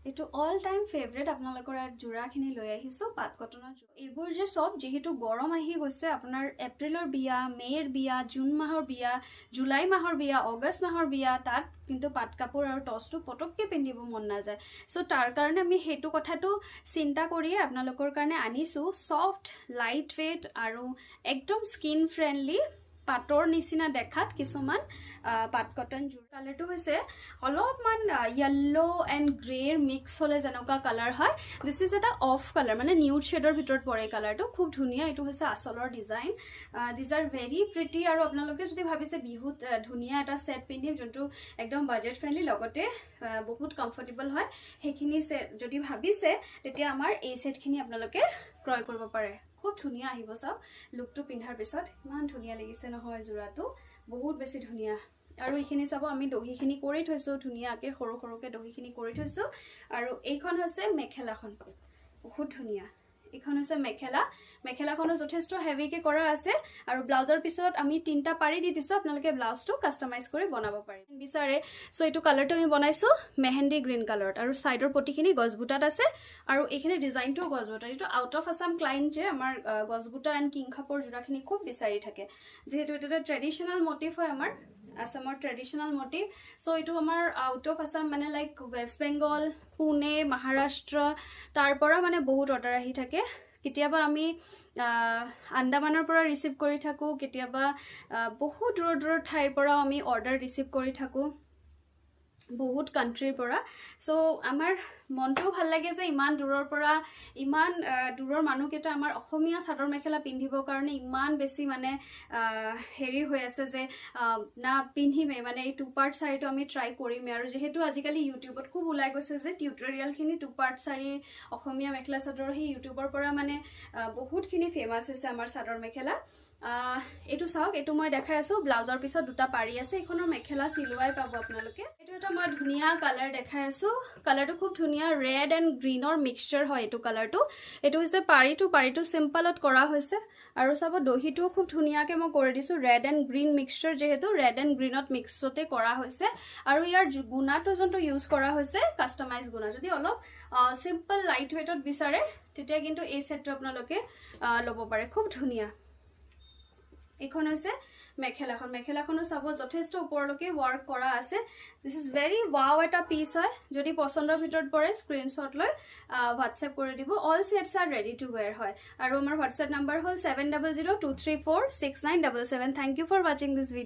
এইটো all time favourite আপোনালোকৰ জোৰাখিনি লৈ আহিছোঁ পাট কটনৰ এইবোৰ যে সব যেহেতু গৰম আহি গৈছে আপোনাৰ এপ্ৰিলৰ বিয়া মে'ৰ বিয়া জুন মাহৰ বিয়া জুলাই মাহৰ বিয়া অগষ্ট মাহৰ বিয়া তাত কিন্তু পাট কাপোৰ আৰু টচটো পটককৈ পিন্ধিব মন নাযায় চ' তাৰ কাৰণে আমি সেইটো কথাটো চিন্তা কৰিয়ে আপোনালোকৰ কাৰণে আনিছোঁ ছফ্ট লাইট ৱেইট আৰু একদম স্কিন ফ্ৰেণ্ডলি পাটৰ নিচিনা দেখাত কিছুমান পাট কটন জোৰ কালাৰটো হৈছে অলপমান য়েল্লো এণ্ড গ্ৰেৰ মিক্স হ'লে যেনেকুৱা কালাৰ হয় দিছ ইজ এটা অফ কালাৰ মানে নিউড শ্বেডৰ ভিতৰত পৰে কালাৰটো খুব ধুনীয়া এইটো হৈছে আচলৰ design these are very pretty আৰু আপোনালোকে যদি ভাবিছে বিহুত ধুনীয়া এটা ছেট পিন্ধিম যোনটো একদম বাজেট ফ্ৰেণ্ডলি লগতে বহুত কমফৰ্টেবল হয় সেইখিনি যদি ভাবিছে তেতিয়া আমাৰ এই ছেটখিনি আপোনালোকে ক্ৰয় কৰিব পাৰে খুব ধুনীয়া আহিব চাওক লুকটো পিন্ধাৰ পিছত ইমান ধুনীয়া লাগিছে নহয় জোৰাটো বহুত বেছি ধুনীয়া আৰু এইখিনি চাব আমি দহিখিনি কৰি থৈছোঁ ধুনীয়াকৈ সৰু সৰুকৈ দহিখিনি কৰি থৈছোঁ আৰু এইখন হৈছে মেখেলাখন বহুত ধুনীয়া এইখন হৈছে মেখেলাখনো যথেষ্ট হেভিকৈ কৰা আছে আৰু ব্লাউজৰ পিছত আমি 3টা পাৰি দি দিছোঁ আপোনালোকে ব্লাউজটো কাষ্টমাইজ কৰি বনাব পাৰে বিচাৰে চ' এইটো কালাৰটো আমি বনাইছোঁ মেহেন্দি গ্ৰীণ কালাৰত আৰু ছাইডৰ পটিখিনি গছবুটাত আছে আৰু এইখিনি ডিজাইনটোও গছবুটাত এইটো আউট অফ আছাম ক্লাইণ্ট যে আমাৰ গছবুটা এণ্ড কিং খাপৰ জোৰাখিনি খুব বিচাৰি থাকে যিহেতু এইটো এটা ট্ৰেডিশ্যনেল মটিভ হয় আমাৰ আসামৰ ট্ৰেডিশ্যনেল মটিভ চ' এইটো আমাৰ আউট অফ আছাম মানে লাইক ৱেষ্ট বেংগল পুনে মহাৰাষ্ট্ৰ তাৰ পৰা মানে বহুত অৰ্ডাৰ আহি থাকে কেতিয়াবা আমি আন্দামানৰ পৰা ৰিচিভ কৰি থাকোঁ কেতিয়াবা বহুত দূৰৰ ঠাইৰ পৰাও আমি অৰ্ডাৰ ৰিচিভ কৰি থাকোঁ বহুত কাণ্ট্ৰিৰ পৰা চ' আমাৰ মনটোও ভাল লাগে যে ইমান দূৰৰ পৰা ইমান দূৰৰ মানুহকেইটা আমাৰ অসমীয়া চাদৰ মেখেলা পিন্ধিবৰ কাৰণে ইমান বেছি মানে হেৰি হৈ আছে যে না পিন্ধিমেই মানে এই 2 পাৰ্ট শাড়ীটো আমি ট্ৰাই কৰিমেই আৰু যিহেতু আজিকালি ইউটিউবত খুব ওলাই গৈছে যে টিউটৰিয়েলখিনি 2 পাৰ্ট শাড়ী অসমীয়া মেখেলা চাদৰ সেই ইউটিউবৰ পৰা মানে বহুতখিনি ফেমাছ হৈছে আমাৰ চাদৰ মেখেলা এইটো চাওক এইটো মই দেখাই আছোঁ ব্লাউজৰ পিছত 2টা পাৰি আছে এইখনৰ মেখেলা চিলোৱাই পাব আপোনালোকে এইটো এটা মই ধুনীয়া কালাৰ দেখাই আছোঁ কালাৰটো খুব ধুনীয়া ৰেড এণ্ড গ্ৰীনৰ মিক্সচাৰ হয় এইটো কালাৰটো এইটো হৈছে পাৰিটো চিম্পলত কৰা হৈছে আৰু চাব দহিটোও খুব ধুনীয়াকৈ মই কৰি দিছোঁ ৰেড এণ্ড গ্ৰীণ মিক্সচাৰ যিহেতু ৰেড এণ্ড গ্ৰীণত মিক্সতে কৰা হৈছে আৰু ইয়াৰ গুণাটো যোনটো ইউজ কৰা হৈছে কাষ্টমাইজ গুণা যদি অলপ চিম্পল লাইট ৱেইটত বিচাৰে তেতিয়া কিন্তু এই ছেটটো আপোনালোকে ল'ব পাৰে খুব ধুনীয়া এইখন হৈছে মেখেলাখনো চাব যথেষ্ট ওপৰলৈকে ৱৰ্ক কৰা আছে দিছ ইজ ভেৰি ৱাও এটা পিচ হয় যদি পচন্দৰ ভিতৰত পৰে স্ক্ৰীনশ্বট লৈ হোৱাটছএপ কৰি দিব all sets R ready to ৱেৰ হয় আৰু আমাৰ হোৱাটছএপ নাম্বাৰ হ'ল 7002346977 থেংক ইউ ফৰ ৱাচিং দিছ ভিডিঅ'